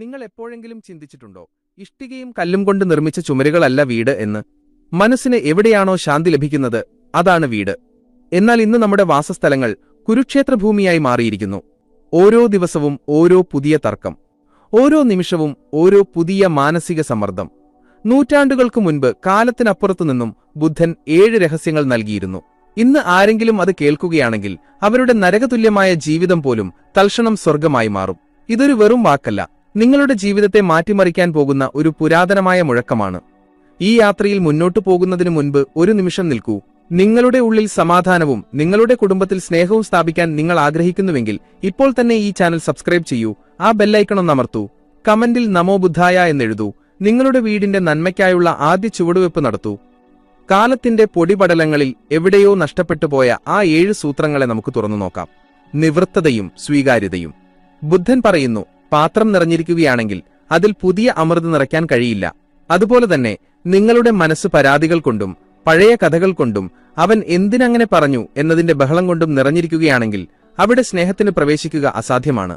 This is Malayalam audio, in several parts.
നിങ്ങൾ എപ്പോഴെങ്കിലും ചിന്തിച്ചിട്ടുണ്ടോ, ഇഷ്ടികയും കല്ലും കൊണ്ട് നിർമ്മിച്ച ചുമരുകളല്ല വീട് എന്ന്? മനസ്സിന് എവിടെയാണോ ശാന്തി ലഭിക്കുന്നത്, അതാണ് വീട്. എന്നാൽ ഇന്ന് നമ്മുടെ വാസസ്ഥലങ്ങൾ കുരുക്ഷേത്രഭൂമിയായി മാറിയിരിക്കുന്നു. ഓരോ ദിവസവും ഓരോ പുതിയ തർക്കം, ഓരോ നിമിഷവും ഓരോ പുതിയ മാനസിക സമ്മർദ്ദം. നൂറ്റാണ്ടുകൾക്കു മുൻപ് കാലത്തിനപ്പുറത്തുനിന്നും ബുദ്ധൻ 7 രഹസ്യങ്ങൾ നൽകിയിരുന്നു. ഇന്ന് ആരെങ്കിലും അത് കേൾക്കുകയാണെങ്കിൽ അവരുടെ നരകതുല്യമായ ജീവിതം പോലും തൽക്ഷണം സ്വർഗമായി മാറും. ഇതൊരു വെറും വാക്കല്ല, നിങ്ങളുടെ ജീവിതത്തെ മാറ്റിമറിക്കാൻ പോകുന്ന ഒരു പുരാതനമായ മുഴക്കമാണ്. ഈ യാത്രയിൽ മുന്നോട്ടു പോകുന്നതിനു മുൻപ് ഒരു നിമിഷം നിൽക്കൂ. നിങ്ങളുടെ ഉള്ളിൽ സമാധാനവും നിങ്ങളുടെ കുടുംബത്തിൽ സ്നേഹവും സ്ഥാപിക്കാൻ നിങ്ങൾ ആഗ്രഹിക്കുന്നുവെങ്കിൽ ഇപ്പോൾ തന്നെ ഈ ചാനൽ സബ്സ്ക്രൈബ് ചെയ്യൂ. ആ ബെല്ലൈക്കൺ അമർത്തൂ. കമന്റിൽ നമോ ബുദ്ധായ എന്നെഴുതൂ. നിങ്ങളുടെ വീടിന്റെ നന്മയ്ക്കായുള്ള ആദ്യ ചുവടുവെപ്പ് നടത്തൂ. കാലത്തിന്റെ പൊടിപടലങ്ങളിൽ എവിടെയോ നഷ്ടപ്പെട്ടുപോയ ആ 7 സൂത്രങ്ങളെ നമുക്ക് തുറന്നു നോക്കാം. നിവൃത്തതയും സ്വീകാര്യതയും. ബുദ്ധൻ പറയുന്നു, പാത്രം നിറഞ്ഞിരിക്കുകയാണെങ്കിൽ അതിൽ പുതിയ അമൃത് നിറയ്ക്കാൻ കഴിയില്ല. അതുപോലെ തന്നെ നിങ്ങളുടെ മനസ്സ് പരാതികൾ കൊണ്ടും പഴയ കഥകൾ കൊണ്ടും അവൻ എന്തിനങ്ങനെ പറഞ്ഞു എന്നതിന്റെ ബഹളം കൊണ്ടും നിറഞ്ഞിരിക്കുകയാണെങ്കിൽ അവിടെ സ്നേഹത്തിന് പ്രവേശിക്കുക അസാധ്യമാണ്.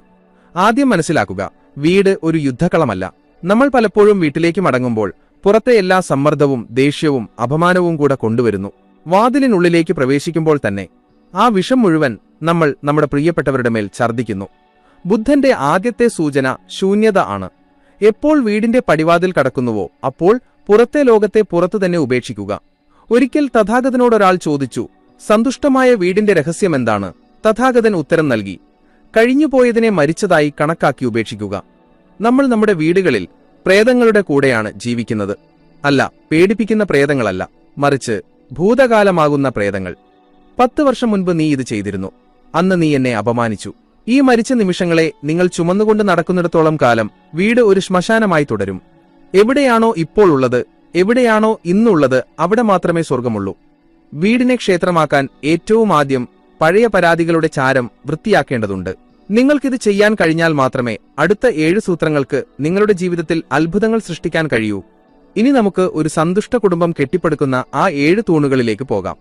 ആദ്യം മനസ്സിലാക്കുക, വീട് ഒരു യുദ്ധക്കളമല്ല. നമ്മൾ പലപ്പോഴും വീട്ടിലേക്ക് മടങ്ങുമ്പോൾ പുറത്തെ എല്ലാ സമ്മർദ്ദവും ദേഷ്യവും അപമാനവും കൂടെ കൊണ്ടുവരുന്നു. വാതിലിനുള്ളിലേക്ക് പ്രവേശിക്കുമ്പോൾ തന്നെ ആ വിഷം മുഴുവൻ നമ്മൾ നമ്മുടെ പ്രിയപ്പെട്ടവരുടെ മേൽ ഛർദ്ദിക്കുന്നു. ബുദ്ധന്റെ ആദ്യത്തെ സൂചന ശൂന്യത ആണ്. എപ്പോൾ വീടിന്റെ പടിവാതിൽ കടക്കുന്നുവോ അപ്പോൾ പുറത്തെ ലോകത്തെ പുറത്തു തന്നെ ഉപേക്ഷിക്കുക. ഒരിക്കൽ തഥാഗതനോടൊരാൾ ചോദിച്ചു, സന്തുഷ്ടമായ വീടിന്റെ രഹസ്യമെന്താണ്? തഥാഗതൻ ഉത്തരം നൽകി, കഴിഞ്ഞുപോയതിനെ മരിച്ചതായി കണക്കാക്കി ഉപേക്ഷിക്കുക. നമ്മൾ നമ്മുടെ വീടുകളിൽ പ്രേതങ്ങളുടെ കൂടെയാണ് ജീവിക്കുന്നത്. അല്ല, പേടിപ്പിക്കുന്ന പ്രേതങ്ങളല്ല, മറിച്ച് ഭൂതകാലമാകുന്ന പ്രേതങ്ങൾ. 10 വർഷം മുൻപ് നീ ഇത് ചെയ്തിരുന്നു. അന്ന് നീ എന്നെ അപമാനിച്ചു. ഈ മരിച്ച നിമിഷങ്ങളെ നിങ്ങൾ ചുമന്നുകൊണ്ട് നടക്കുന്നിടത്തോളം കാലം വീട് ഒരു ശ്മശാനമായി തുടരും. എവിടെയാണോ ഇപ്പോൾ ഉള്ളത്, എവിടെയാണോ ഇന്നുള്ളത്, അവിടെ മാത്രമേ സ്വർഗമുള്ളൂ. വീടിനെ ക്ഷേത്രമാക്കാൻ ഏറ്റവും ആദ്യം പഴയ പരാതികളുടെ ചാരം വൃത്തിയാക്കേണ്ടതുണ്ട്. നിങ്ങൾക്കിത് ചെയ്യാൻ കഴിഞ്ഞാൽ മാത്രമേ അടുത്ത 7 സൂത്രങ്ങൾക്ക് നിങ്ങളുടെ ജീവിതത്തിൽ അത്ഭുതങ്ങൾ സൃഷ്ടിക്കാൻ കഴിയൂ. ഇനി നമുക്ക് ഒരു സന്തുഷ്ട കുടുംബം കെട്ടിപ്പടുക്കുന്ന ആ 7 തൂണുകളിലേക്ക് പോകാം.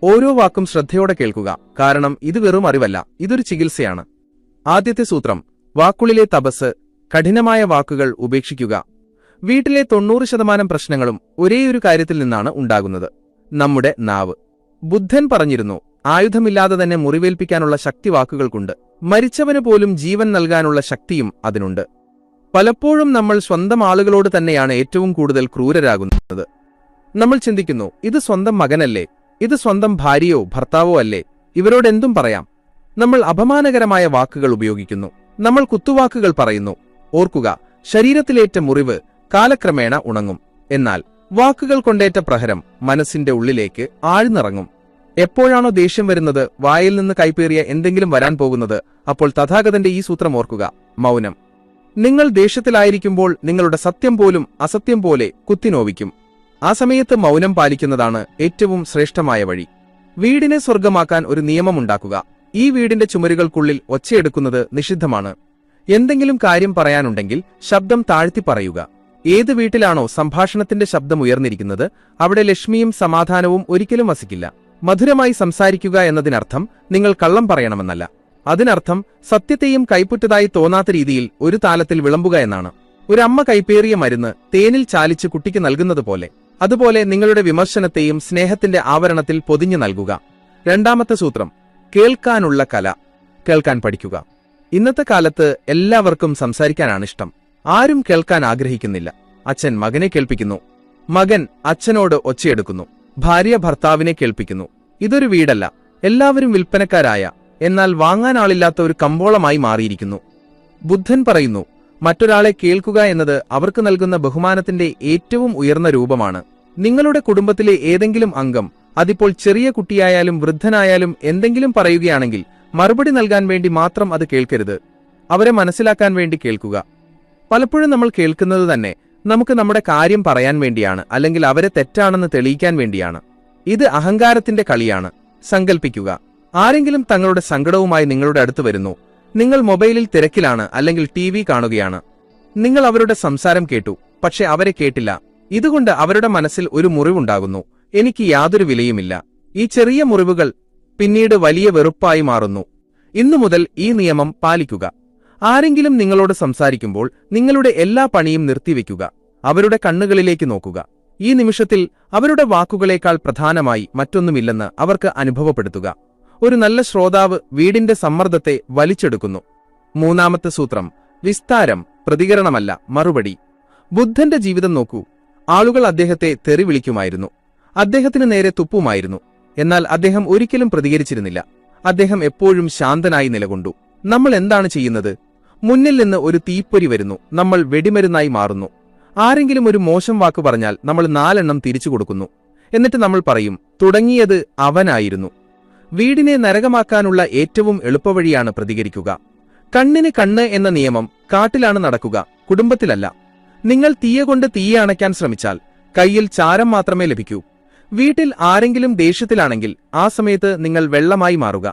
ഓരോ വാക്കും ശ്രദ്ധയോടെ കേൾക്കുക, കാരണം ഇത് വെറും അറിവല്ല, ഇതൊരു ചികിത്സയാണ്. ആദ്യത്തെ സൂത്രം, വാക്കുകളിലെ തപസ്. കഠിനമായ വാക്കുകൾ ഉപേക്ഷിക്കുക. വീട്ടിലെ 90% പ്രശ്നങ്ങളും ഒരേയൊരു കാര്യത്തിൽ നിന്നാണ് ഉണ്ടാകുന്നത്, നമ്മുടെ നാവ്. ബുദ്ധൻ പറഞ്ഞിരുന്നു, ആയുധമില്ലാതെ തന്നെ മുറിവേൽപ്പിക്കാനുള്ള ശക്തി വാക്കുകൾക്കുണ്ട്. മരിച്ചവന് പോലും ജീവൻ നൽകാനുള്ള ശക്തിയും അതിനുണ്ട്. പലപ്പോഴും നമ്മൾ സ്വന്തം ആളുകളോട് തന്നെയാണ് ഏറ്റവും കൂടുതൽ ക്രൂരരാകുന്നത്. നമ്മൾ ചിന്തിക്കുന്നു, ഇത് സ്വന്തം മകനല്ലേ, ഇത് സ്വന്തം ഭാര്യയോ ഭർത്താവോ അല്ലേ, ഇവരോടെന്തും പറയാം. നമ്മൾ അപമാനകരമായ വാക്കുകൾ ഉപയോഗിക്കുന്നു. നമ്മൾ കുത്തുവാക്കുകൾ പറയുന്നു. ഓർക്കുക, ശരീരത്തിലേറ്റ മുറിവ് കാലക്രമേണ ഉണങ്ങും. എന്നാൽ വാക്കുകൾ കൊണ്ടേറ്റ പ്രഹരം മനസ്സിന്റെ ഉള്ളിലേക്ക് ആഴ്ന്നിറങ്ങും. എപ്പോഴാണോ ദേഷ്യം വരുന്നത്, വായിൽ നിന്ന് കൈപ്പേറിയ എന്തെങ്കിലും വരാൻ പോകുന്നത്, അപ്പോൾ തഥാഗതന്റെ ഈ സൂത്രം ഓർക്കുക, മൗനം. നിങ്ങൾ ദേഷ്യത്തിലായിരിക്കുമ്പോൾ നിങ്ങളുടെ സത്യം പോലും അസത്യം പോലെ കുത്തിനോവിക്കും. ആ സമയത്ത് മൗനം പാലിക്കുന്നതാണ് ഏറ്റവും ശ്രേഷ്ഠമായ വഴി. വീടിനെ സ്വർഗമാക്കാൻ ഒരു നിയമമുണ്ടാക്കുക. ഈ വീടിന്റെ ചുമരുകൾക്കുള്ളിൽ ഒച്ചയെടുക്കുന്നത് നിഷിദ്ധമാണ്. എന്തെങ്കിലും കാര്യം പറയാനുണ്ടെങ്കിൽ ശബ്ദം താഴ്ത്തി പറയുക. ഏത് വീട്ടിലാണോ സംഭാഷണത്തിന്റെ ശബ്ദം ഉയർന്നിരിക്കുന്നത്, അവിടെ ലക്ഷ്മിയും സമാധാനവും ഒരിക്കലും വസിക്കില്ല. മധുരമായി സംസാരിക്കുക എന്നതിനർത്ഥം നിങ്ങൾ കള്ളം പറയണമെന്നല്ല. അതിനർത്ഥം സത്യത്തെയും കൈപ്പുറ്റതായി തോന്നാത്ത രീതിയിൽ ഒരു താലത്തിൽ വിളമ്പുക എന്നാണ്. ഒരു അമ്മ കൈപ്പേറിയ മരുന്ന് തേനിൽ ചാലിച്ച് കുട്ടിക്ക് നൽകുന്നത് പോലെ, അതുപോലെ നിങ്ങളുടെ വിമർശനത്തെയും സ്നേഹത്തിന്റെ ആവരണത്തിൽ പൊതിഞ്ഞു നൽകുക. രണ്ടാമത്തെ സൂത്രം, കേൾക്കാനുള്ള കല. കേൾക്കാൻ പഠിക്കുക. ഇന്നത്തെ കാലത്ത് എല്ലാവർക്കും സംസാരിക്കാനാണിഷ്ടം. ആരും കേൾക്കാൻ ആഗ്രഹിക്കുന്നില്ല. അച്ഛൻ മകനെ കേൾപ്പിക്കുന്നു, മകൻ അച്ഛനോട് ഒച്ചയെടുക്കുന്നു, ഭാര്യ ഭർത്താവിനെ കേൾപ്പിക്കുന്നു. ഇതൊരു വീടല്ല, എല്ലാവരും വിൽപ്പനക്കാരായ എന്നാൽ വാങ്ങാൻ ആളില്ലാത്ത ഒരു കമ്പോളമായി മാറിയിരിക്കുന്നു. ബുദ്ധൻ പറയുന്നു, മറ്റൊരാളെ കേൾക്കുക എന്നത് അവർക്ക് നൽകുന്ന ബഹുമാനത്തിന്റെ ഏറ്റവും ഉയർന്ന രൂപമാണ്. നിങ്ങളുടെ കുടുംബത്തിലെ ഏതെങ്കിലും അംഗം, അതിപ്പോൾ ചെറിയ കുട്ടിയായാലും വൃദ്ധനായാലും, എന്തെങ്കിലും പറയുകയാണെങ്കിൽ മറുപടി നൽകാൻ വേണ്ടി മാത്രം അത് കേൾക്കരുത്. അവരെ മനസ്സിലാക്കാൻ വേണ്ടി കേൾക്കുക. പലപ്പോഴും നമ്മൾ കേൾക്കുന്നത് തന്നെ നമുക്ക് നമ്മുടെ കാര്യം പറയാൻ വേണ്ടിയാണ്, അല്ലെങ്കിൽ അവരെ തെറ്റാണെന്ന് തെളിയിക്കാൻ വേണ്ടിയാണ്. ഇത് അഹങ്കാരത്തിന്റെ കളിയാണ്. സങ്കൽപ്പിക്കുക, ആരെങ്കിലും തങ്ങളുടെ സങ്കടവുമായി നിങ്ങളുടെ അടുത്ത് വരുന്നു. നിങ്ങൾ മൊബൈലിൽ തിരക്കിലാണ്, അല്ലെങ്കിൽ TV കാണുകയാണ്. നിങ്ങൾ അവരുടെ സംസാരം കേട്ടു, പക്ഷെ അവരെ കേട്ടില്ല. ഇതുകൊണ്ട് അവരുടെ മനസ്സിൽ ഒരു മുറിവുണ്ടാകുന്നു. എനിക്ക് യാതൊരു വിലയുമില്ല. ഈ ചെറിയ മുറിവുകൾ പിന്നീട് വലിയ വെറുപ്പായി മാറുന്നു. ഇന്നു മുതൽ ഈ നിയമം പാലിക്കുക. ആരെങ്കിലും നിങ്ങളോട് സംസാരിക്കുമ്പോൾ നിങ്ങളുടെ എല്ലാ പണിയും നിർത്തിവെക്കുക. അവരുടെ കണ്ണുകളിലേക്ക് നോക്കുക. ഈ നിമിഷത്തിൽ അവരുടെ വാക്കുകളേക്കാൾ പ്രധാനമായി മറ്റൊന്നുമില്ലെന്ന് അവർക്ക് അനുഭവപ്പെടുത്തുക. ഒരു നല്ല ശ്രോതാവ് വീടിന്റെ സമ്മർദ്ദത്തെ വലിച്ചെടുക്കുന്നു. മൂന്നാമത്തെ സൂത്രം: വിസ്താരം, പ്രതികരണമല്ല, മറുപടി. ബുദ്ധന്റെ ജീവിതം നോക്കൂ. ആളുകൾ അദ്ദേഹത്തെ തെറി വിളിക്കുമായിരുന്നു, അദ്ദേഹത്തിന് നേരെ തുപ്പുമായിരുന്നു. എന്നാൽ അദ്ദേഹം ഒരിക്കലും പ്രതികരിച്ചിരുന്നില്ല. അദ്ദേഹം എപ്പോഴും ശാന്തനായി നിലകൊണ്ടു. നമ്മൾ എന്താണ് ചെയ്യുന്നത്? മുന്നിൽ നിന്ന് ഒരു തീപ്പൊരി വരുന്നു, നമ്മൾ വെടിമരുന്നായി മാറുന്നു. ആരെങ്കിലും ഒരു മോശം വാക്ക് പറഞ്ഞാൽ നമ്മൾ 4 എണ്ണം തിരിച്ചു കൊടുക്കുന്നു. എന്നിട്ട് നമ്മൾ പറയും, തുടങ്ങിയത് അവനായിരുന്നു. വീടിനെ നരകമാക്കാനുള്ള ഏറ്റവും എളുപ്പവഴിയാണ് പ്രതികരിക്കുക. കണ്ണിന് കണ്ണ് എന്ന നിയമം കാട്ടിലാണ് നടക്കുക, കുടുംബത്തിലല്ല. നിങ്ങൾ തീയ കൊണ്ട് തീയെ അണയ്ക്കാൻ ശ്രമിച്ചാൽ കയ്യിൽ ചാരം മാത്രമേ ലഭിക്കൂ. വീട്ടിൽ ആരെങ്കിലും ദേഷ്യത്തിലാണെങ്കിൽ ആ സമയത്ത് നിങ്ങൾ വെള്ളമായി മാറുക.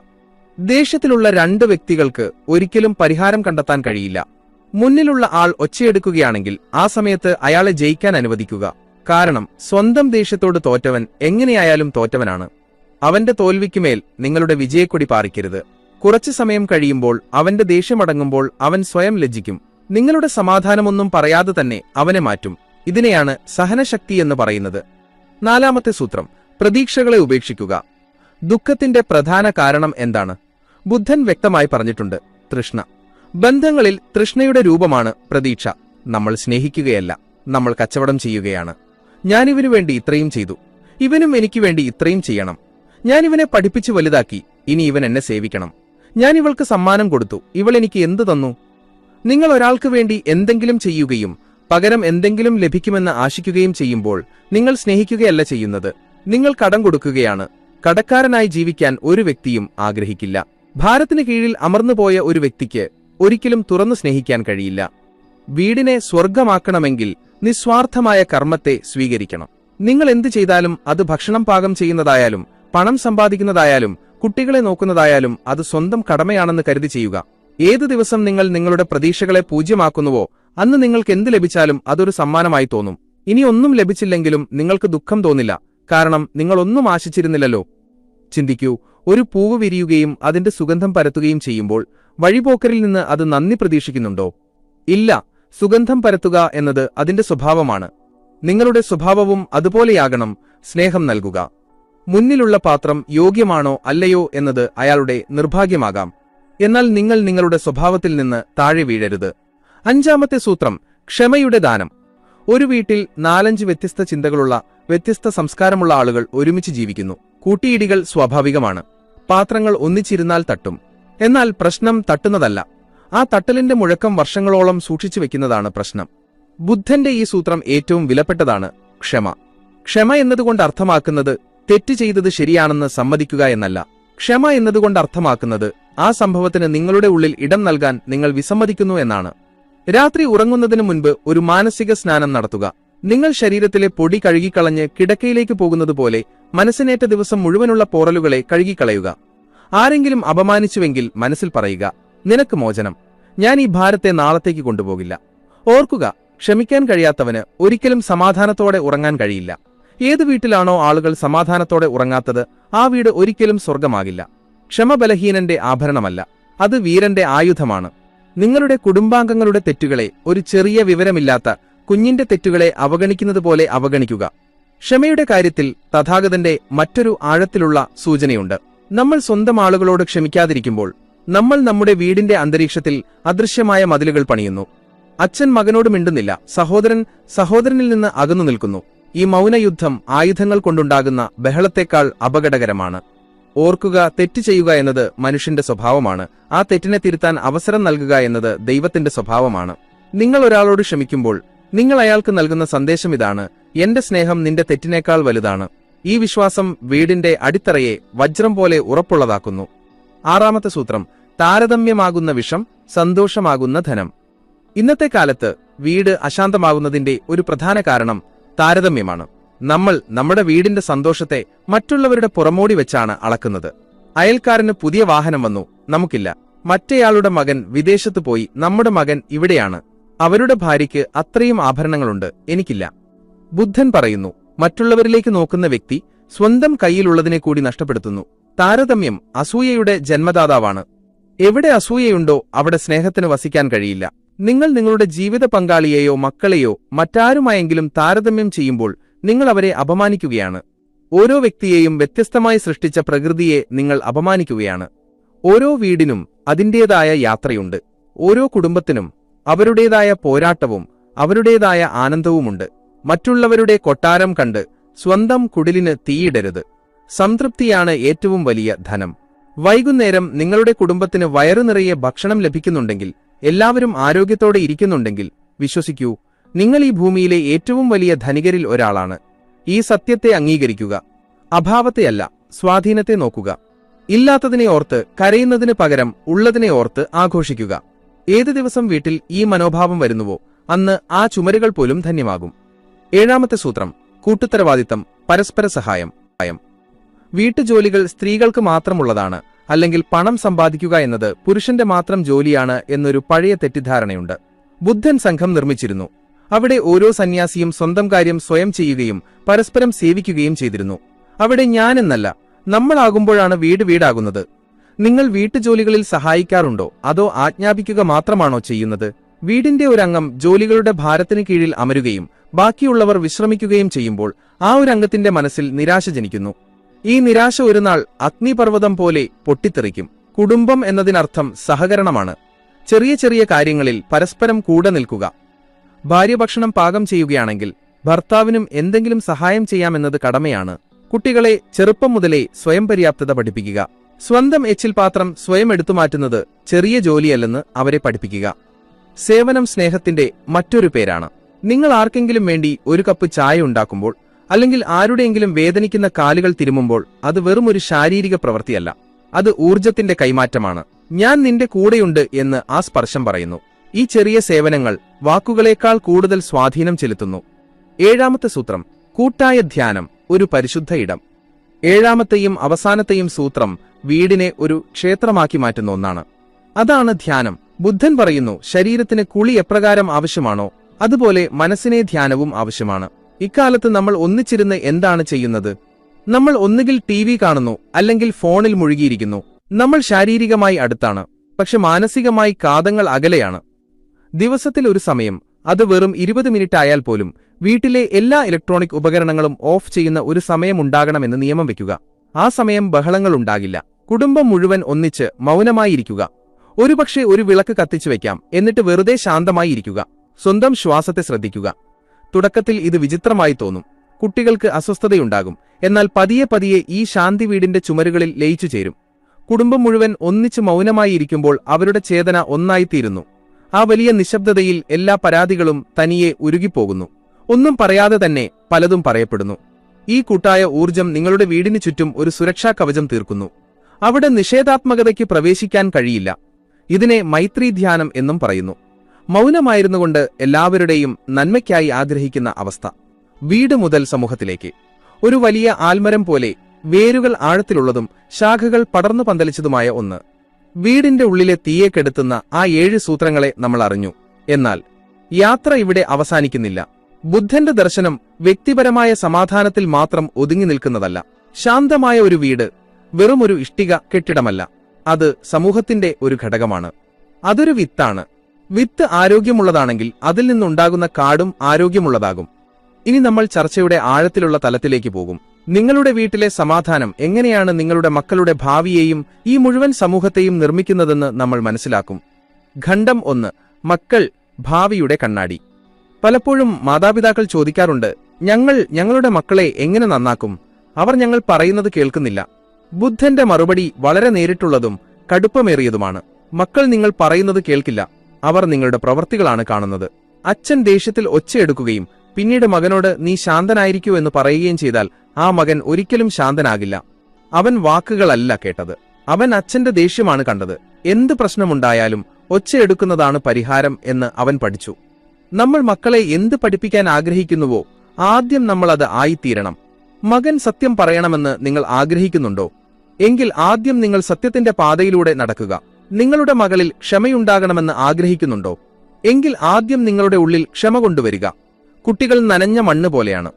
ദേഷ്യത്തിലുള്ള 2 വ്യക്തികൾക്ക് ഒരിക്കലും പരിഹാരം കണ്ടെത്താൻ കഴിയില്ല. മുന്നിലുള്ള ആൾ ഒച്ചയെടുക്കുകയാണെങ്കിൽ ആ സമയത്ത് അയാളെ ജയിക്കാൻ അനുവദിക്കുക. കാരണം സ്വന്തം ദേഷ്യത്തോട് തോറ്റവൻ എങ്ങനെയായാലും തോറ്റവനാണ്. അവന്റെ തോൽവിക്കുമേൽ നിങ്ങളുടെ വിജയക്കൊടി പാറിക്കരുത്. കുറച്ചു സമയം കഴിയുമ്പോൾ അവന്റെ ദേഷ്യമടങ്ങുമ്പോൾ അവൻ സ്വയം ലജ്ജിക്കും. നിങ്ങളുടെ സമാധാനമൊന്നും പറയാതെ തന്നെ അവനെ മാറ്റും. ഇതിനെയാണ് സഹനശക്തി എന്ന് പറയുന്നത്. 4-ാമത്തെ സൂത്രം: പ്രതീക്ഷകളെ ഉപേക്ഷിക്കുക. ദുഃഖത്തിന്റെ പ്രധാന കാരണം എന്താണ്? ബുദ്ധൻ വ്യക്തമായി പറഞ്ഞിട്ടുണ്ട്: തൃഷ്ണ. ബന്ധങ്ങളിൽ തൃഷ്ണയുടെ രൂപമാണ് പ്രതീക്ഷ. നമ്മൾ സ്നേഹിക്കുകയല്ല, നമ്മൾ കച്ചവടം ചെയ്യുകയാണ്. ഞാനിവനു വേണ്ടി ഇത്രയും ചെയ്തു, ഇവനും എനിക്ക് വേണ്ടി ഇത്രയും ചെയ്യണം. ഞാനിവനെ പഠിപ്പിച്ചു വലുതാക്കി, ഇനി ഇവൻ എന്നെ സേവിക്കണം. ഞാനിവൾക്ക് സമ്മാനം കൊടുത്തു, ഇവൾ എനിക്ക് എന്തു തന്നു? നിങ്ങൾ ഒരാൾക്ക് വേണ്ടി എന്തെങ്കിലും ചെയ്യുകയും പകരം എന്തെങ്കിലും ലഭിക്കുമെന്ന് ആശിക്കുകയും ചെയ്യുമ്പോൾ നിങ്ങൾ സ്നേഹിക്കുകയല്ല ചെയ്യുന്നത്, നിങ്ങൾ കടം കൊടുക്കുകയാണ്. കടക്കാരനായി ജീവിക്കാൻ ഒരു വ്യക്തിയും ആഗ്രഹിക്കില്ല. ഭാരത്തിന് കീഴിൽ അമർന്നുപോയ ഒരു വ്യക്തിക്ക് ഒരിക്കലും തുറന്നു സ്നേഹിക്കാൻ കഴിയില്ല. വീടിനെ സ്വർഗമാക്കണമെങ്കിൽ നിസ്വാർത്ഥമായ കർമ്മത്തെ സ്വീകരിക്കണം. നിങ്ങൾ എന്തു ചെയ്താലും, അത് ഭക്ഷണം പാകം ചെയ്യുന്നതായാലും പണം സമ്പാദിക്കുന്നതായാലും കുട്ടികളെ നോക്കുന്നതായാലും അത് സ്വന്തം കടമയാണെന്ന് കരുതി ചെയ്യുക. ഏതു ദിവസം നിങ്ങൾ നിങ്ങളുടെ പ്രതീക്ഷകളെ പൂജ്യമാക്കുന്നുവോ അന്ന് നിങ്ങൾക്ക് എന്ത് ലഭിച്ചാലും അതൊരു സമ്മാനമായി തോന്നും. ഇനി ഒന്നും ലഭിച്ചില്ലെങ്കിലും നിങ്ങൾക്ക് ദുഃഖം തോന്നില്ല, കാരണം നിങ്ങളൊന്നും ആശിച്ചിരുന്നില്ലല്ലോ. ചിന്തിക്കൂ, ഒരു പൂവ് വിരിയുകയും അതിന്റെ സുഗന്ധം പരത്തുകയും ചെയ്യുമ്പോൾ വഴിപോക്കരിൽ നിന്ന് അത് നന്ദി പ്രതീക്ഷിക്കുന്നുണ്ടോ? ഇല്ല. സുഗന്ധം പരത്തുക എന്നത് അതിന്റെ സ്വഭാവമാണ്. നിങ്ങളുടെ സ്വഭാവവും അതുപോലെയാകണം. സ്നേഹം നൽകുക. മുന്നിലുള്ള പാത്രം യോഗ്യമാണോ അല്ലയോ എന്നത് അയാളുടെ നിർഭാഗ്യമാകാം. എന്നാൽ നിങ്ങൾ നിങ്ങളുടെ സ്വഭാവത്തിൽ നിന്ന് താഴെ വീഴരുത്. 5-ാമത്തെ സൂത്രം: ക്ഷമയുടെ ദാനം. ഒരു വീട്ടിൽ 4-5 വ്യത്യസ്ത ചിന്തകളുള്ള, വ്യത്യസ്ത സംസ്കാരമുള്ള ആളുകൾ ഒരുമിച്ച് ജീവിക്കുന്നു. കൂട്ടിയിടികൾ സ്വാഭാവികമാണ്. പാത്രങ്ങൾ ഒന്നിച്ചിരുന്നാൽ തട്ടും. എന്നാൽ പ്രശ്നം തട്ടുന്നതല്ല, ആ തട്ടലിന്റെ മുഴക്കം വർഷങ്ങളോളം സൂക്ഷിച്ചു വെക്കുന്നതാണ് പ്രശ്നം. ബുദ്ധന്റെ ഈ സൂത്രം ഏറ്റവും വിലപ്പെട്ടതാണ്: ക്ഷമ. ക്ഷമ എന്നതുകൊണ്ട് അർത്ഥമാക്കുന്നത് തെറ്റ് ചെയ്തത് ശരിയാണെന്ന് സമ്മതിക്കുക എന്നല്ല. ക്ഷമ എന്നതുകൊണ്ട് അർത്ഥമാക്കുന്നത് ആ സംഭവത്തിന് നിങ്ങളുടെ ഉള്ളിൽ ഇടം നൽകാൻ നിങ്ങൾ വിസമ്മതിക്കുന്നു എന്നാണ്. രാത്രി ഉറങ്ങുന്നതിനു മുൻപ് ഒരു മാനസിക സ്നാനം നടത്തുക. നിങ്ങൾ ശരീരത്തിലെ പൊടി കഴുകിക്കളഞ്ഞ് കിടക്കയിലേക്ക് പോകുന്നതുപോലെ മനസ്സിനേറ്റ ദിവസം മുഴുവനുള്ള പോറലുകളെ കഴുകിക്കളയുക. ആരെങ്കിലും അപമാനിച്ചുവെങ്കിൽ മനസ്സിൽ പറയുക: നിനക്ക് മോചനം, ഞാൻ ഈ ഭാരത്തെ നാളത്തേക്ക് കൊണ്ടുപോകില്ല. ഓർക്കുക, ക്ഷമിക്കാൻ കഴിയാത്തവന് ഒരിക്കലും സമാധാനത്തോടെ ഉറങ്ങാൻ കഴിയില്ല. ഏതു വീട്ടിലാണോ ആളുകൾ സമാധാനത്തോടെ ഉറങ്ങാത്തത്, ആ വീട് ഒരിക്കലും സ്വർഗമാകില്ല. ക്ഷമ ബലഹീനന്റെ ആഭരണമല്ല, അത് വീരന്റെ ആയുധമാണ്. നിങ്ങളുടെ കുടുംബാംഗങ്ങളുടെ തെറ്റുകളെ ഒരു ചെറിയ വിവരമില്ലാത്ത കുഞ്ഞിന്റെ തെറ്റുകളെ അവഗണിക്കുന്നതുപോലെ അവഗണിക്കുക. ക്ഷമയുടെ കാര്യത്തിൽ തഥാഗതന്റെ മറ്റൊരു ആഴത്തിലുള്ള സൂചനയുണ്ട്. നമ്മൾ സ്വന്തം ആളുകളോട് ക്ഷമിക്കാതിരിക്കുമ്പോൾ നമ്മൾ നമ്മുടെ വീടിന്റെ അന്തരീക്ഷത്തിൽ അദൃശ്യമായ മതിലുകൾ പണിയുന്നു. അച്ഛൻ മകനോട് മിണ്ടുന്നില്ല, സഹോദരനിൽ നിന്ന് അകന്നു നിൽക്കുന്നു. ഈ മൗനയുദ്ധം ആയുധങ്ങൾ കൊണ്ടുണ്ടാകുന്ന ബഹളത്തെക്കാൾ അപകടകരമാണ്. ഓർക്കുക, തെറ്റ് ചെയ്യുക എന്നത് മനുഷ്യന്റെ സ്വഭാവമാണ്. ആ തെറ്റിനെ തിരുത്താൻ അവസരം നൽകുക എന്നത് ദൈവത്തിന്റെ സ്വഭാവമാണ്. നിങ്ങൾ ഒരാളോട് ക്ഷമിക്കുമ്പോൾ നിങ്ങൾ അയാൾക്ക് നൽകുന്ന സന്ദേശം ഇതാണ്: എന്റെ സ്നേഹം നിന്റെ തെറ്റിനേക്കാൾ വലുതാണ്. ഈ വിശ്വാസം വീടിന്റെ അടിത്തറയെ വജ്രം പോലെ ഉറപ്പുള്ളതാക്കുന്നു. 6-ാമത്തെ സൂത്രം: താരതമ്യമാകുന്ന വിഷം, സന്തോഷമാകുന്ന ധനം. ഇന്നത്തെ കാലത്ത് വീട് അശാന്തമാകുന്നതിന്റെ ഒരു പ്രധാന കാരണം താരതമ്യമാണ്. നമ്മൾ നമ്മുടെ വീടിന്റെ സന്തോഷത്തെ മറ്റുള്ളവരുടെ പുറമോടി വെച്ചാണ് അളക്കുന്നത്. അയൽക്കാരന് പുതിയ വാഹനം വന്നു, നമുക്കില്ല. മറ്റേയാളുടെ മകൻ വിദേശത്ത് പോയി, നമ്മുടെ മകൻ ഇവിടെയാണ്. അവരുടെ ഭാര്യയ്ക്ക് അത്രയും ആഭരണങ്ങളുണ്ട്, എനിക്കില്ല. ബുദ്ധൻ പറയുന്നു, മറ്റുള്ളവരിലേക്ക് നോക്കുന്ന വ്യക്തി സ്വന്തം കയ്യിലുള്ളതിനെ കൂടി നഷ്ടപ്പെടുത്തുന്നു. താരതമ്യം അസൂയയുടെ ജന്മദാതാവാണ്. എവിടെ അസൂയയുണ്ടോ അവിടെ സ്നേഹത്തിന് വസിക്കാൻ കഴിയില്ല. നിങ്ങൾ നിങ്ങളുടെ ജീവിത പങ്കാളിയെയോ മക്കളെയോ മറ്റാരുമായെങ്കിലും താരതമ്യം ചെയ്യുമ്പോൾ നിങ്ങൾ അവരെ അപമാനിക്കുകയാണ്. ഓരോ വ്യക്തിയെയും വ്യത്യസ്തമായി സൃഷ്ടിച്ച പ്രകൃതിയെ നിങ്ങൾ അപമാനിക്കുകയാണ്. ഓരോ വീടിനും അതിന്റേതായ യാത്രയുണ്ട്. ഓരോ കുടുംബത്തിനും അവരുടേതായ പോരാട്ടവും അവരുടേതായ ആനന്ദവുമുണ്ട്. മറ്റുള്ളവരുടെ കൊട്ടാരം കണ്ട് സ്വന്തം കുടിലിന് തീയിടരുത്. സംതൃപ്തിയാണ് ഏറ്റവും വലിയ ധനം. വൈകുന്നേരം നിങ്ങളുടെ കുടുംബത്തിന് വയറു നിറയെ ഭക്ഷണം ലഭിക്കുന്നുണ്ടെങ്കിൽ, എല്ലാവരും ആരോഗ്യത്തോടെ ഇരിക്കുന്നുണ്ടെങ്കിൽ, വിശ്വസിക്കൂ, നിങ്ങൾ ഈ ഭൂമിയിലെ ഏറ്റവും വലിയ ധനികരിൽ ഒരാളാണ്. ഈ സത്യത്തെ അംഗീകരിക്കുക. അഭാവത്തെയല്ല, സ്വാധീനത്തെ നോക്കുക. ഇല്ലാത്തതിനെ ഓർത്ത് കരയുന്നതിന് പകരം ഉള്ളതിനെ ഓർത്ത് ആഘോഷിക്കുക. ഏത് ദിവസം വീട്ടിൽ ഈ മനോഭാവം വരുന്നുവോ അന്ന് ആ ചുമരുകൾ പോലും ധന്യമാകും. 7ാമത്തെ സൂത്രം: കൂട്ടുത്തരവാദിത്തം, പരസ്പര സഹായം. വീട്ടുജോലികൾ സ്ത്രീകൾക്ക് മാത്രമുള്ളതാണ്, അല്ലെങ്കിൽ പണം സമ്പാദിക്കുക എന്നത് പുരുഷന്റെ മാത്രം ജോലിയാണ് എന്നൊരു പഴയ തെറ്റിദ്ധാരണയുണ്ട്. ബുദ്ധൻ സംഘം നിർമ്മിച്ചിരുന്നു. അവിടെ ഓരോ സന്യാസിയും സ്വന്തം കാര്യം സ്വയം ചെയ്യുകയും പരസ്പരം സേവിക്കുകയും ചെയ്തിരുന്നു. അവിടെ ഞാനെന്നല്ല, നമ്മളാകുമ്പോഴാണ് വീട് വീടാകുന്നത്. നിങ്ങൾ വീട്ടുജോലികളിൽ സഹായിക്കാറുണ്ടോ, അതോ ആജ്ഞാപിക്കുക മാത്രമാണോ ചെയ്യുന്നത്? വീടിന്റെ ഒരംഗം ജോലികളുടെ ഭാരത്തിന് കീഴിൽ അമരുകയും ബാക്കിയുള്ളവർ വിശ്രമിക്കുകയും ചെയ്യുമ്പോൾ ആ ഒരു അംഗത്തിന്റെ മനസ്സിൽ നിരാശ ജനിക്കുന്നു. ഈ നിരാശ ഒരുനാൾ അഗ്നിപർവ്വതം പോലെ പൊട്ടിത്തെറിക്കും. കുടുംബം എന്നതിനർത്ഥം സഹകരണമാണ്. ചെറിയ ചെറിയ കാര്യങ്ങളിൽ പരസ്പരം കൂടെ നിൽക്കുക. ഭാര്യ ഭക്ഷണം പാകം ചെയ്യുകയാണെങ്കിൽ ഭർത്താവിനും എന്തെങ്കിലും സഹായം ചെയ്യാമെന്നത് കടമയാണ്. കുട്ടികളെ ചെറുപ്പം മുതലേ സ്വയം പര്യാപ്തത പഠിപ്പിക്കുക. സ്വന്തം എച്ചിൽ പാത്രം സ്വയം എടുത്തുമാറ്റുന്നത് ചെറിയ ജോലിയല്ലെന്ന് അവരെ പഠിപ്പിക്കുക. സേവനം സ്നേഹത്തിന്റെ മറ്റൊരു പേരാണ്. നിങ്ങൾ ആർക്കെങ്കിലും വേണ്ടി ഒരു കപ്പ് ചായ ഉണ്ടാക്കുമ്പോൾ, അല്ലെങ്കിൽ ആരുടെയെങ്കിലും വേദനിക്കുന്ന കാലുകൾ തിരുമുമ്പോൾ, അത് വെറും ഒരു ശാരീരിക പ്രവൃത്തിയല്ല, അത് ഊർജത്തിന്റെ കൈമാറ്റമാണ്. ഞാൻ നിന്റെ കൂടെയുണ്ട് എന്ന് ആ സ്പർശം പറയുന്നു. ഈ ചെറിയ സേവനങ്ങൾ വാക്കുകളേക്കാൾ കൂടുതൽ സ്വാധീനം ചെലുത്തുന്നു. 7ാമത്തെ സൂത്രം: കൂട്ടായ ധ്യാനം, ഒരു പരിശുദ്ധ ഇടം. 7ാമത്തെയും അവസാനത്തെയും സൂത്രം വീടിനെ ഒരു ക്ഷേത്രമാക്കി മാറ്റുന്ന ഒന്നാണ്. അതാണ് ധ്യാനം. ബുദ്ധൻ പറയുന്നു, ശരീരത്തിന് കുളി എപ്രകാരം ആവശ്യമാണോ അതുപോലെ മനസ്സിനെ ധ്യാനവും ആവശ്യമാണ്. ഇക്കാലത്ത് നമ്മൾ ഒന്നിച്ചിരുന്ന് എന്താണ് ചെയ്യുന്നത്? നമ്മൾ ഒന്നുകിൽ TV കാണുന്നു, അല്ലെങ്കിൽ ഫോണിൽ മുഴുകിയിരിക്കുന്നു. നമ്മൾ ശാരീരികമായി അടുത്താണ്, പക്ഷെ മാനസികമായി കാതങ്ങൾ അകലെയാണ്. ദിവസത്തിൽ ഒരു സമയം, അത് വെറും 20 മിനിറ്റ് ആയാൽ പോലും, വീട്ടിലെ എല്ലാ ഇലക്ട്രോണിക് ഉപകരണങ്ങളും ഓഫ് ചെയ്യുന്ന ഒരു സമയം ഉണ്ടാകണമെന്ന് നിയമം വെക്കുക. ആ സമയം ബഹളങ്ങൾ ഉണ്ടാകില്ല. കുടുംബം മുഴുവൻ ഒന്നിച്ച് മൗനമായിരിക്കുക. ഒരുപക്ഷെ ഒരു വിളക്ക് കത്തിച്ചു വയ്ക്കാം, എന്നിട്ട് വെറുതെ ശാന്തമായി ഇരിക്കുക. സ്വന്തം ശ്വാസത്തെ ശ്രദ്ധിക്കുക. തുടക്കത്തിൽ ഇത് വിചിത്രമായി തോന്നും. കുട്ടികൾക്ക് അസ്വസ്ഥതയുണ്ടാകും. എന്നാൽ പതിയെ പതിയെ ഈ ശാന്തി വീടിന്റെ ചുമരുകളിൽ ലയിച്ചു ചേരും. കുടുംബം മുഴുവൻ ഒന്നിച്ച് മൗനമായി ഇരിക്കുമ്പോൾ അവരുടെ ചേതന ഒന്നായിത്തീരുന്നു. ആ വലിയ നിശബ്ദതയിൽ എല്ലാ പരാതികളും തനിയെ ഉരുകിപ്പോകുന്നു. ഒന്നും പറയാതെ തന്നെ പലതും പറയപ്പെടുന്നു. ഈ കൂട്ടായ ഊർജം നിങ്ങളുടെ വീടിനു ചുറ്റും ഒരു സുരക്ഷാ കവചം തീർക്കുന്നു. അവിടെ നിഷേധാത്മകതയ്ക്ക് പ്രവേശിക്കാൻ കഴിയില്ല. ഇതിനെ മൈത്രി ധ്യാനം എന്നും പറയുന്നു. മൗനമായിരുന്നുകൊണ്ട് എല്ലാവരുടെയും നന്മയ്ക്കായി ആഗ്രഹിക്കുന്ന അവസ്ഥ. വീട് മുതൽ സമൂഹത്തിലേക്ക്. ഒരു വലിയ ആൽമരം പോലെ വേരുകൾ ആഴത്തിലുള്ളതും ശാഖകൾ പടർന്നു പന്തലിച്ചതുമായ ഒന്ന്. വീടിന്റെ ഉള്ളിലെ തീയെ കെടുത്തുന്ന ആ 7 സൂത്രങ്ങളെ നമ്മൾ അറിഞ്ഞു. എന്നാൽ യാത്ര ഇവിടെ അവസാനിക്കുന്നില്ല. ബുദ്ധന്റെ ദർശനം വ്യക്തിപരമായ സമാധാനത്തിൽ മാത്രം ഒതുങ്ങി നിൽക്കുന്നതല്ല. ശാന്തമായ ഒരു വീട് വെറുമൊരു ഇഷ്ടിക കെട്ടിടമല്ല, അത് സമൂഹത്തിന്റെ ഒരു ഘടകമാണ്. അതൊരു വിത്താണ്. വിത്ത് ആരോഗ്യമുള്ളതാണെങ്കിൽ അതിൽ നിന്നുണ്ടാകുന്ന കാടും ആരോഗ്യമുള്ളതാകും. ഇനി നമ്മൾ ചർച്ചയുടെ ആഴത്തിലുള്ള തലത്തിലേക്ക് പോകും. നിങ്ങളുടെ വീട്ടിലെ സമാധാനം എങ്ങനെയാണ് നിങ്ങളുടെ മക്കളുടെ ഭാവിയെയും ഈ മുഴുവൻ സമൂഹത്തെയും നിർമ്മിക്കുന്നതെന്ന് നമ്മൾ മനസ്സിലാക്കും. ഖണ്ഡം 1: മക്കൾ, ഭാവിയുടെ കണ്ണാടി. പലപ്പോഴും മാതാപിതാക്കൾ ചോദിക്കാറുണ്ട്, ഞങ്ങളുടെ മക്കളെ എങ്ങനെ നന്നാക്കും? അവർ ഞങ്ങൾ പറയുന്നത് കേൾക്കുന്നില്ല. ബുദ്ധന്റെ മറുപടി വളരെ നേരിട്ടുള്ളതും കടുപ്പമേറിയതുമാണ്. മക്കൾ നിങ്ങൾ പറയുന്നത് കേൾക്കില്ല, അവർ നിങ്ങളുടെ പ്രവൃത്തികളാണ് കാണുന്നത്. അച്ഛൻ ദേഷ്യത്തിൽ ഒച്ചയെടുക്കുകയും പിന്നീട് മകനോട് നീ ശാന്തനായിരിക്കൂ എന്ന് പറയുകയും ചെയ്താൽ ആ മകൻ ഒരിക്കലും ശാന്തനാകില്ല. അവൻ വാക്കുകളല്ല കേട്ടത്, അവൻ അച്ഛന്റെ ദേഷ്യമാണ് കണ്ടത്. എന്ത് പ്രശ്നമുണ്ടായാലും ഒച്ചയെടുക്കുന്നതാണ് പരിഹാരം എന്ന് അവൻ പഠിച്ചു. നമ്മൾ മക്കളെ എന്ത് പഠിപ്പിക്കാൻ ആഗ്രഹിക്കുന്നുവോ ആദ്യം നമ്മൾ അത് ആയിത്തീരണം. മകൻ സത്യം പറയണമെന്ന് നിങ്ങൾ ആഗ്രഹിക്കുന്നുണ്ടോ? എങ്കിൽ ആദ്യം നിങ്ങൾ സത്യത്തിന്റെ പാതയിലൂടെ നടക്കുക. നിങ്ങളുടെ മകളിൽ ക്ഷമയുണ്ടാകണമെന്ന് ആഗ്രഹിക്കുന്നുണ്ടോ? എങ്കിൽ ആദ്യം നിങ്ങളുടെ ഉള്ളിൽ ക്ഷമ കൊണ്ടുവരിക. കുട്ടികൾ നനഞ്ഞ മണ്ണ് പോലെയാണ്.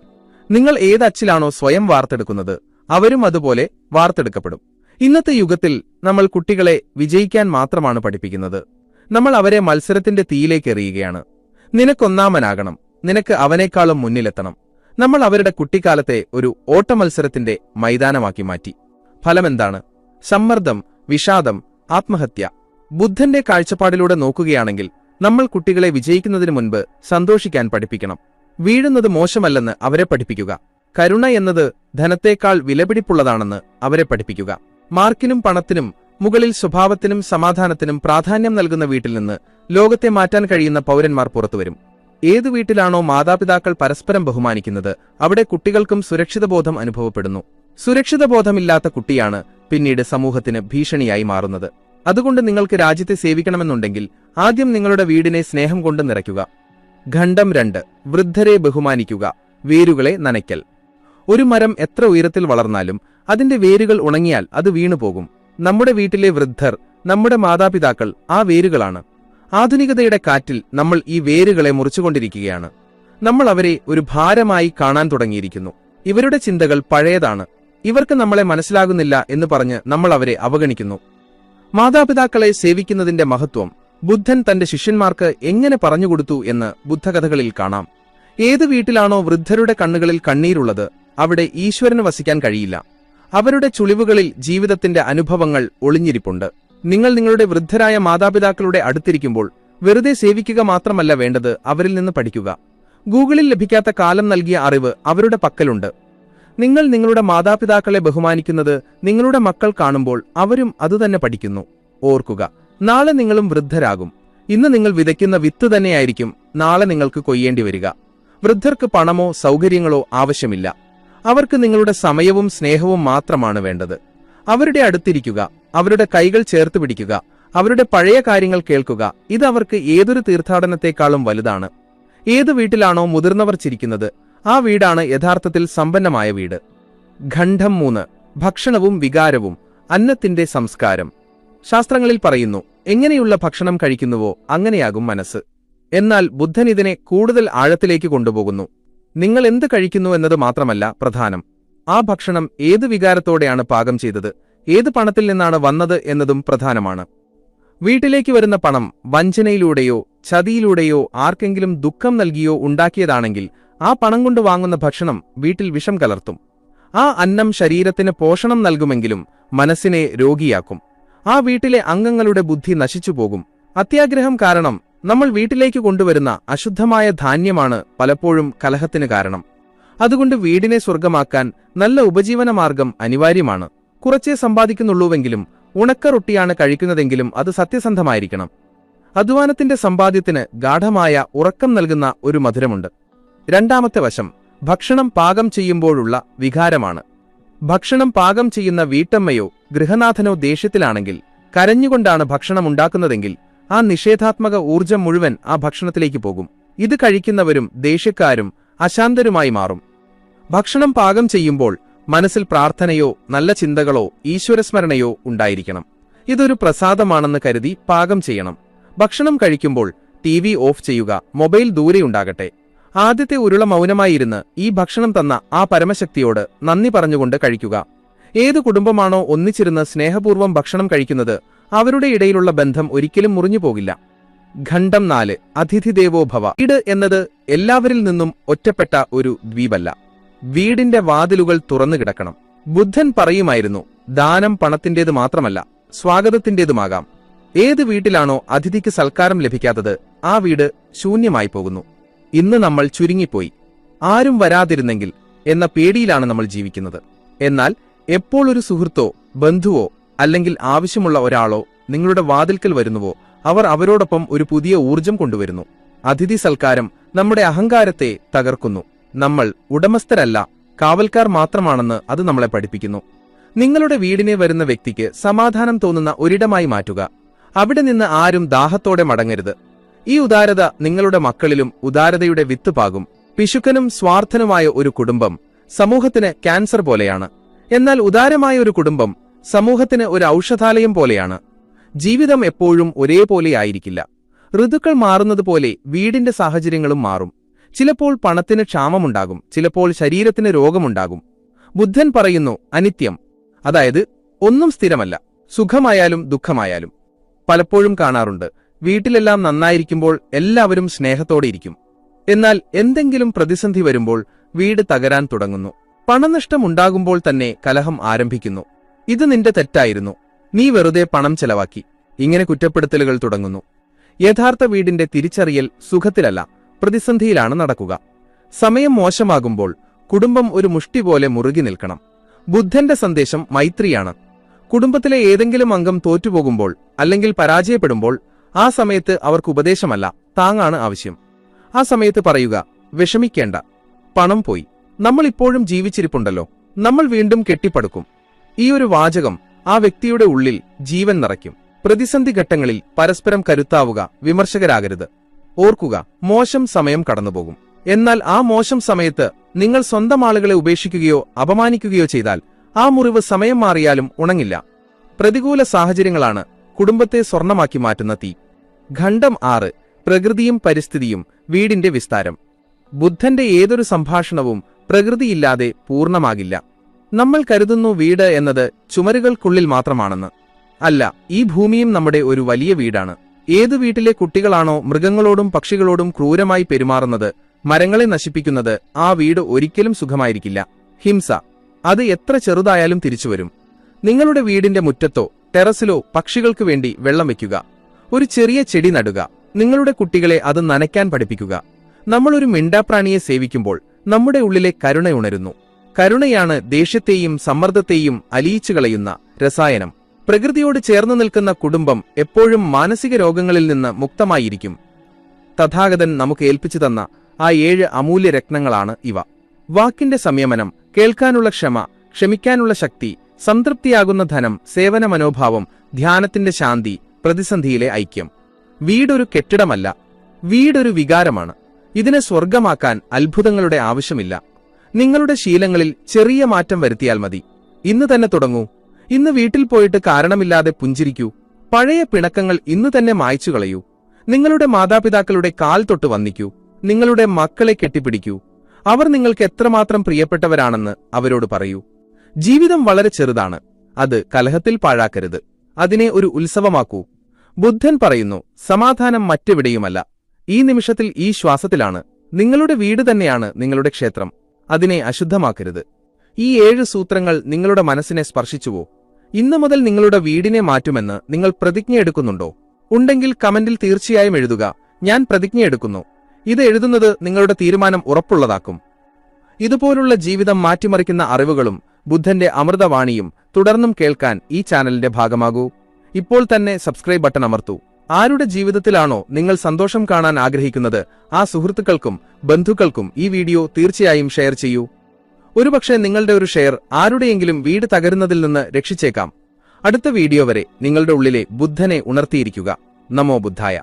നിങ്ങൾ ഏത് അച്ചിലാണോ സ്വയം വാർത്തെടുക്കുന്നത്, അവരും അതുപോലെ വാർത്തെടുക്കപ്പെടും. ഇന്നത്തെ യുഗത്തിൽ നമ്മൾ കുട്ടികളെ വിജയിക്കാൻ മാത്രമാണ് പഠിപ്പിക്കുന്നത്. നമ്മൾ അവരെ മത്സരത്തിന്റെ തീയിലേക്ക് എറിയുകയാണ്. നിനക്കൊന്നാമനാകണം, നിനക്ക് അവനേക്കാളും മുന്നിലെത്തണം. നമ്മൾ അവരുടെ കുട്ടിക്കാലത്തെ ഒരു ഓട്ടമത്സരത്തിന്റെ മൈതാനമാക്കി മാറ്റി. ഫലമെന്താണ്? സമ്മർദ്ദം, വിഷാദം, ആത്മഹത്യ. ബുദ്ധന്റെ കാഴ്ചപ്പാടിലൂടെ നോക്കുകയാണെങ്കിൽ നമ്മൾ കുട്ടികളെ വിജയിക്കുന്നതിനു മുൻപ് സന്തോഷിക്കാൻ പഠിപ്പിക്കണം. വീഴുന്നത് മോശമല്ലെന്ന് അവരെ പഠിപ്പിക്കുക. കരുണ എന്നത് ധനത്തേക്കാൾ വിലപിടിപ്പുള്ളതാണെന്ന് അവരെ പഠിപ്പിക്കുക. മാർക്കിനും പണത്തിനും മുകളിൽ സ്വഭാവത്തിനും സമാധാനത്തിനും പ്രാധാന്യം നൽകുന്ന വീട്ടിൽ നിന്ന് ലോകത്തെ മാറ്റാൻ കഴിയുന്ന പൗരന്മാർ പുറത്തുവരും. ഏതു വീട്ടിലാണോ മാതാപിതാക്കൾ പരസ്പരം ബഹുമാനിക്കുന്നത്, അവിടെ കുട്ടികൾക്കും സുരക്ഷിതബോധം അനുഭവപ്പെടുന്നു. സുരക്ഷിതബോധമില്ലാത്ത കുട്ടിയാണ് പിന്നീട് സമൂഹത്തിന് ഭീഷണിയായി മാറുന്നത്. അതുകൊണ്ട് നിങ്ങൾക്ക് രാജ്യത്തെ സേവിക്കണമെന്നുണ്ടെങ്കിൽ ആദ്യം നിങ്ങളുടെ വീടിനെ സ്നേഹം കൊണ്ട് നിറയ്ക്കുക. ഖണ്ഡം 2. വൃദ്ധരെ ബഹുമാനിക്കുക. വേരുകളെ നനയ്ക്കൽ. ഒരു മരം എത്ര ഉയരത്തിൽ വളർന്നാലും അതിന്റെ വേരുകൾ ഉണങ്ങിയാൽ അത് വീണുപോകും. നമ്മുടെ വീട്ടിലെ വൃദ്ധർ, നമ്മുടെ മാതാപിതാക്കൾ ആ വേരുകളാണ്. ആധുനികതയുടെ കാറ്റിൽ നമ്മൾ ഈ വേരുകളെ മുറിച്ചുകൊണ്ടിരിക്കുകയാണ്. നമ്മൾ അവരെ ഒരു ഭാരമായി കാണാൻ തുടങ്ങിയിരിക്കുന്നു. ഇവരുടെ ചിന്തകൾ പഴയതാണ്, ഇവർക്ക് നമ്മളെ മനസ്സിലാകുന്നില്ല എന്ന് പറഞ്ഞ് നമ്മൾ അവരെ അവഗണിക്കുന്നു. മാതാപിതാക്കളെ സേവിക്കുന്നതിന്റെ മഹത്വം ബുദ്ധൻ തന്റെ ശിഷ്യന്മാർക്ക് എങ്ങനെ പറഞ്ഞുകൊടുത്തു എന്ന് ബുദ്ധകഥകളിൽ കാണാം. ഏത് വീട്ടിലാണോ വൃദ്ധരുടെ കണ്ണുകളിൽ കണ്ണീരുള്ളത്, അവിടെ ഈശ്വരന് വസിക്കാൻ കഴിയില്ല. അവരുടെ ചുളിവുകളിൽ ജീവിതത്തിന്റെ അനുഭവങ്ങൾ ഒളിഞ്ഞിരിപ്പുണ്ട്. നിങ്ങൾ നിങ്ങളുടെ വൃദ്ധരായ മാതാപിതാക്കളുടെ അടുത്തിരിക്കുമ്പോൾ വെറുതെ സേവിക്കുക മാത്രമല്ല വേണ്ടത്, അവരിൽ നിന്ന് പഠിക്കുക. ഗൂഗിളിൽ ലഭിക്കാത്ത കാലം നൽകിയ അറിവ് അവരുടെ പക്കലുണ്ട്. നിങ്ങൾ നിങ്ങളുടെ മാതാപിതാക്കളെ ബഹുമാനിക്കുന്നത് നിങ്ങളുടെ മക്കൾ കാണുമ്പോൾ അവരും അതുതന്നെ പഠിക്കുന്നു. ഓർക്കുക, നാളെ നിങ്ങളും വൃദ്ധരാകും. ഇന്ന് നിങ്ങൾ വിതയ്ക്കുന്ന വിത്ത് തന്നെയായിരിക്കും നാളെ നിങ്ങൾക്ക് കൊയ്യേണ്ടി വരിക. വൃദ്ധർക്ക് പണമോ സൗകര്യങ്ങളോ ആവശ്യമില്ല. അവർക്ക് നിങ്ങളുടെ സമയവും സ്നേഹവും മാത്രമാണ് വേണ്ടത്. അവരുടെ അടുത്തിരിക്കുക, അവരുടെ കൈകൾ ചേർത്ത് പിടിക്കുക, അവരുടെ പഴയ കാര്യങ്ങൾ കേൾക്കുക. ഇത് അവർക്ക് ഏതൊരു തീർത്ഥാടനത്തെക്കാളും വലുതാണ്. ഏത് വീട്ടിലാണോ മുതിർന്നവർ ചിരിക്കുന്നത്, ആ വീടാണ് യഥാർത്ഥത്തിൽ സമ്പന്നമായ വീട്. ഖണ്ഡം 3. ഭക്ഷണവും വികാരവും. അന്നത്തിന്റെ സംസ്കാരം. ശാസ്ത്രങ്ങളിൽ പറയുന്നു, എങ്ങനെയുള്ള ഭക്ഷണം കഴിക്കുന്നുവോ അങ്ങനെയാകും മനസ്സ്. എന്നാൽ ബുദ്ധൻ ഇതിനെ കൂടുതൽ ആഴത്തിലേക്ക് കൊണ്ടുപോകുന്നു. നിങ്ങൾ എന്ത് കഴിക്കുന്നു എന്നത് മാത്രമല്ല പ്രധാനം, ആ ഭക്ഷണം ഏത് വികാരത്തോടെയാണ് പാകം ചെയ്തത്, ഏത് പണത്തിൽ നിന്നാണ് വന്നത് എന്നതും പ്രധാനമാണ്. വീട്ടിലേക്ക് വരുന്ന പണം വഞ്ചനയിലൂടെയോ ചതിയിലൂടെയോ ആർക്കെങ്കിലും ദുഃഖം നൽകിയോ ഉണ്ടാക്കിയതാണെങ്കിൽ ആ പണം കൊണ്ട് വാങ്ങുന്ന ഭക്ഷണം വീട്ടിൽ വിഷം കലർത്തും. ആ അന്നം ശരീരത്തിന് പോഷണം നൽകുമെങ്കിലും മനസ്സിനെ രോഗിയാക്കും. ആ വീട്ടിലെ അംഗങ്ങളുടെ ബുദ്ധി നശിച്ചുപോകും. അത്യാഗ്രഹം കാരണം നമ്മൾ വീട്ടിലേക്ക് കൊണ്ടുവരുന്ന അശുദ്ധമായ ധാന്യമാണ് പലപ്പോഴും കലഹത്തിന് കാരണം. അതുകൊണ്ട് വീടിനെ സ്വർഗമാക്കാൻ നല്ല ഉപജീവനമാർഗം അനിവാര്യമാണ്. കുറച്ചേ സമ്പാദിക്കുന്നുള്ളൂവെങ്കിലും ഉണക്ക റൊട്ടിയാണ് കഴിക്കുന്നതെങ്കിലും അത് സത്യസന്ധമായിരിക്കണം. അധ്വാനത്തിന്റെ സമ്പാദ്യത്തിന് ഗാഢമായ ഉറക്കം നൽകുന്ന ഒരു മധുരമുണ്ട്. രണ്ടാമത്തെ വശം ഭക്ഷണം പാകം ചെയ്യുമ്പോഴുള്ള വികാരമാണ്. ഭക്ഷണം പാകം ചെയ്യുന്ന വീട്ടമ്മയോ ഗൃഹനാഥനോ ദേഷ്യത്തിലാണെങ്കിൽ, കരഞ്ഞുകൊണ്ടാണ് ഭക്ഷണം ഉണ്ടാക്കുന്നതെങ്കിൽ ആ നിഷേധാത്മക ഊർജം മുഴുവൻ ആ ഭക്ഷണത്തിലേക്ക് പോകും. ഇത് കഴിക്കുന്നവരും ദേഷ്യക്കാരും അശാന്തരുമായി മാറും. ഭക്ഷണം പാകം ചെയ്യുമ്പോൾ മനസ്സിൽ പ്രാർത്ഥനയോ നല്ല ചിന്തകളോ ഈശ്വരസ്മരണയോ ഉണ്ടായിരിക്കണം. ഇതൊരു പ്രസാദമാണെന്ന് കരുതി പാകം ചെയ്യണം. ഭക്ഷണം കഴിക്കുമ്പോൾ TV ഓഫ് ചെയ്യുക, മൊബൈൽ ദൂരെയുണ്ടാകട്ടെ. ആദ്യത്തെ ഉരുള മൗനമായിരുന്ന് ഈ ഭക്ഷണം തന്ന ആ പരമശക്തിയോട് നന്ദി പറഞ്ഞുകൊണ്ട് കഴിക്കുക. ഏതു കുടുംബമാണോ ഒന്നിച്ചിരുന്ന് സ്നേഹപൂർവ്വം ഭക്ഷണം കഴിക്കുന്നത്, അവരുടെ ഇടയിലുള്ള ബന്ധം ഒരിക്കലും മുറിഞ്ഞുപോകില്ല. ഖണ്ഡം 4. അതിഥി ദേവോ ഭവ. വീട് എന്നത് എല്ലാവരിൽ നിന്നും ഒറ്റപ്പെട്ട ഒരു ദ്വീപല്ല. വീടിന്റെ വാതിലുകൾ തുറന്നു കിടക്കണം. ബുദ്ധൻ പറയുമായിരുന്നു, ദാനം പണത്തിന്റേത് മാത്രമല്ല, സ്വാഗതത്തിന്റേതുമാകാം. ഏത് വീട്ടിലാണോ അതിഥിക്ക് സൽക്കാരം ലഭിക്കാത്തത്, ആ വീട് ശൂന്യമായി പോകുന്നു. ഇന്ന് നമ്മൾ ചുരുങ്ങിപ്പോയി. ആരും വരാതിരുന്നെങ്കിൽ എന്ന പേടിയിലാണ് നമ്മൾ ജീവിക്കുന്നത്. എന്നാൽ എപ്പോൾ ഒരു സുഹൃത്തോ ബന്ധുവോ അല്ലെങ്കിൽ ആവശ്യമുള്ള ഒരാളോ നിങ്ങളുടെ വാതിൽക്കൽ വരുന്നുവോ, അവർ അവരോടൊപ്പം ഒരു പുതിയ ഊർജം കൊണ്ടുവരുന്നു. അതിഥി സൽക്കാരം നമ്മുടെ അഹങ്കാരത്തെ തകർക്കുന്നു. നമ്മൾ ഉടമസ്ഥരല്ല, കാവൽക്കാർ മാത്രമാണെന്ന് അത് നമ്മളെ പഠിപ്പിക്കുന്നു. നിങ്ങളുടെ വീടിനെ വരുന്ന വ്യക്തിക്ക് സമാധാനം തോന്നുന്ന ഒരിടമായി മാറ്റുക. അവിടെ നിന്ന് ആരും ദാഹത്തോടെ മടങ്ങരുത്. ഈ ഉദാരത നിങ്ങളുടെ മക്കളിലും ഉദാരതയുടെ വിത്ത് പാകും. പിശുക്കനും സ്വാർത്ഥനുമായ ഒരു കുടുംബം സമൂഹത്തിന് ക്യാൻസർ പോലെയാണ്. എന്നാൽ ഉദാരമായ ഒരു കുടുംബം സമൂഹത്തിന് ഒരു ഔഷധാലയം പോലെയാണ്. ജീവിതം എപ്പോഴും ഒരേപോലെയായിരിക്കില്ല. ഋതുക്കൾ മാറുന്നതുപോലെ വീടിന്റെ സാഹചര്യങ്ങളും മാറും. ചിലപ്പോൾ പണത്തിന് ക്ഷാമമുണ്ടാകും, ചിലപ്പോൾ ശരീരത്തിന് രോഗമുണ്ടാകും. ബുദ്ധൻ പറയുന്നു, അനിത്യം, അതായത് ഒന്നും സ്ഥിരമല്ല, സുഖമായാലും ദുഃഖമായാലും. പലപ്പോഴും കാണാറുണ്ട്, വീട്ടിലെല്ലാം നന്നായിരിക്കുമ്പോൾ എല്ലാവരും സ്നേഹത്തോടെ ഇരിക്കും. എന്നാൽ എന്തെങ്കിലും പ്രതിസന്ധി വരുമ്പോൾ വീട് തകരാൻ തുടങ്ങുന്നു. പണനഷ്ടം ഉണ്ടാകുമ്പോൾ തന്നെ കലഹം ആരംഭിക്കുന്നു. ഇത് നിന്റെ തെറ്റായിരുന്നു, നീ വെറുതെ പണം ചെലവാക്കി. ഇങ്ങനെ കുറ്റപ്പെടുത്തലുകൾ തുടങ്ങുന്നു. യഥാർത്ഥ വീടിന്റെ തിരിച്ചറിയൽ സുഖത്തിലല്ല, പ്രതിസന്ധിയിലാണ് നടക്കുക. സമയം മോശമാകുമ്പോൾ കുടുംബം ഒരു മുഷ്ടി പോലെ മുറുകി നിൽക്കണം. ബുദ്ധന്റെ സന്ദേശം മൈത്രിയാണ്. കുടുംബത്തിലെ ഏതെങ്കിലും അംഗം തോറ്റുപോകുമ്പോൾ അല്ലെങ്കിൽ പരാജയപ്പെടുമ്പോൾ ആ സമയത്ത് അവർക്ക് ഉപദേശമല്ല, താങ്ങാണ് ആവശ്യം. ആ സമയത്ത് പറയുക, വിഷമിക്കേണ്ട, പണം പോയി, നമ്മൾ ഇപ്പോഴും ജീവിച്ചിരിപ്പുണ്ടല്ലോ, നമ്മൾ വീണ്ടും കെട്ടിപ്പടുക്കും. ഈ ഒരു വാചകം ആ വ്യക്തിയുടെ ഉള്ളിൽ ജീവൻ നിറയ്ക്കും. പ്രതിസന്ധി ഘട്ടങ്ങളിൽ പരസ്പരം കരുത്താവുക, വിമർശകരാകരുത്. ഓർക്കുക, മോശം സമയം കടന്നുപോകും. എന്നാൽ ആ മോശം സമയത്ത് നിങ്ങൾ സ്വന്തം ആളുകളെ ഉപേക്ഷിക്കുകയോ അപമാനിക്കുകയോ ചെയ്താൽ ആ മുറിവ് സമയം മാറിയാലും ഉണങ്ങില്ല. പ്രതികൂല സാഹചര്യങ്ങളാണ് കുടുംബത്തെ സ്വർണമാക്കി മാറ്റുന്ന തീ. ഖണ്ഡം 6. പ്രകൃതിയും പരിസ്ഥിതിയും വീടിന്റെ വിസ്താരം. ബുദ്ധന്റെ ഏതൊരു സംഭാഷണവും പ്രകൃതിയില്ലാതെ പൂർണ്ണമാകില്ല. നമ്മൾ കരുതുന്നു വീട് എന്നത് ചുമരുകൾക്കുള്ളിൽ മാത്രമാണെന്ന്. അല്ല, ഈ ഭൂമിയും നമ്മുടെ ഒരു വലിയ വീടാണ്. ഏതു വീട്ടിലെ കുട്ടികളാണോ മൃഗങ്ങളോടും പക്ഷികളോടും ക്രൂരമായി പെരുമാറുന്നത്, മരങ്ങളെ നശിപ്പിക്കുന്നത്, ആ വീട് ഒരിക്കലും സുഖമായിരിക്കില്ല. ഹിംസ, അത് എത്ര ചെറുതായാലും തിരിച്ചുവരും. നിങ്ങളുടെ വീടിന്റെ മുറ്റത്തോ ടെറസിലോ പക്ഷികൾക്ക് വേണ്ടി വെള്ളം വയ്ക്കുക. ഒരു ചെറിയ ചെടി നടുക. നിങ്ങളുടെ കുട്ടികളെ അത് നനയ്ക്കാൻ പഠിപ്പിക്കുക. നമ്മളൊരു മിണ്ടാപ്രാണിയെ സേവിക്കുമ്പോൾ നമ്മുടെ ഉള്ളിലെ കരുണയുണരുന്നു. കരുണയാണ് ദേഷ്യത്തെയും സമ്മർദ്ദത്തെയും അലിയിച്ചു കളയുന്ന രസായനം. പ്രകൃതിയോട് ചേർന്നു നിൽക്കുന്ന കുടുംബം എപ്പോഴും മാനസിക രോഗങ്ങളിൽ നിന്ന് മുക്തമായിരിക്കും. തഥാഗതൻ നമുക്ക് ഏൽപ്പിച്ചു തന്ന ആ 7 അമൂല്യ രത്നങ്ങളാണ് ഇവ. വാക്കിന്റെ സംയമനം, കേൾക്കാനുള്ള ക്ഷമ, ക്ഷമിക്കാനുള്ള ശക്തി, സംതൃപ്തിയാകുന്ന ധനം, സേവന മനോഭാവം, ധ്യാനത്തിന്റെ ശാന്തി, പ്രതിസന്ധിയിലെ ഐക്യം. വീടൊരു കെട്ടിടമല്ല, വീടൊരു വികാരമാണ്. ഇതിനെ സ്വർഗമാക്കാൻ അത്ഭുതങ്ങളുടെ ആവശ്യമില്ല. നിങ്ങളുടെ ശീലങ്ങളിൽ ചെറിയ മാറ്റം വരുത്തിയാൽ മതി. ഇന്ന് തന്നെ തുടങ്ങൂ. ഇന്ന് വീട്ടിൽ പോയിട്ട് കാരണമില്ലാതെ പുഞ്ചിരിക്കൂ. പഴയ പിണക്കങ്ങൾ ഇന്ന് തന്നെ മായ്ച്ചു കളയൂ. നിങ്ങളുടെ മാതാപിതാക്കളുടെ കാൽ തൊട്ട് വന്ദിക്കൂ. നിങ്ങളുടെ മക്കളെ കെട്ടിപ്പിടിക്കൂ. അവർ നിങ്ങൾക്ക് എത്രമാത്രം പ്രിയപ്പെട്ടവരാണെന്ന് അവരോട് പറയൂ. ജീവിതം വളരെ ചെറുതാണ്, അത് കലഹത്തിൽ പാഴാക്കരുത്. അതിനെ ഒരു ഉത്സവമാക്കൂ. ബുദ്ധൻ പറയുന്നു, സമാധാനം മറ്റെവിടെയുമല്ല, ഈ നിമിഷത്തിൽ, ഈ ശ്വാസത്തിലാണ്. നിങ്ങളുടെ വീട് തന്നെയാണ് നിങ്ങളുടെ ക്ഷേത്രം. അതിനെ അശുദ്ധമാക്കരുത്. ഈ 7 സൂത്രങ്ങൾ നിങ്ങളുടെ മനസ്സിനെ സ്പർശിച്ചുവോ? ഇന്നു മുതൽ നിങ്ങളുടെ വീടിനെ മാറ്റുമെന്ന് നിങ്ങൾ പ്രതിജ്ഞയെടുക്കുന്നുണ്ടോ? ഉണ്ടെങ്കിൽ കമന്റിൽ തീർച്ചയായും എഴുതുക, ഞാൻ പ്രതിജ്ഞയെടുക്കുന്നു. ഇത് എഴുതുന്നത് നിങ്ങളുടെ തീരുമാനം ഉറപ്പുള്ളതാക്കും. ഇതുപോലുള്ള ജീവിതം മാറ്റിമറിക്കുന്ന അറിവുകളും ബുദ്ധന്റെ അമൃതവാണിയും തുടർന്നും കേൾക്കാൻ ഈ ചാനലിന്റെ ഭാഗമാകൂ. ഇപ്പോൾ തന്നെ സബ്സ്ക്രൈബ് ബട്ടൺ അമർത്തൂ. ആരുടെ ജീവിതത്തിലാണോ നിങ്ങൾ സന്തോഷം കാണാൻ ആഗ്രഹിക്കുന്നത്, ആ സുഹൃത്തുക്കൾക്കും ബന്ധുക്കൾക്കും ഈ വീഡിയോ തീർച്ചയായും ഷെയർ ചെയ്യൂ. ഒരുപക്ഷെ നിങ്ങളുടെ ഒരു ഷെയർ ആരുടെയെങ്കിലും വീട് തകരുന്നതിൽ നിന്ന് രക്ഷിച്ചേക്കാം. അടുത്ത വീഡിയോ വരെ നിങ്ങളുടെ ഉള്ളിലെ ബുദ്ധനെ ഉണർത്തിയിരിക്കുക. നമോ ബുദ്ധായ.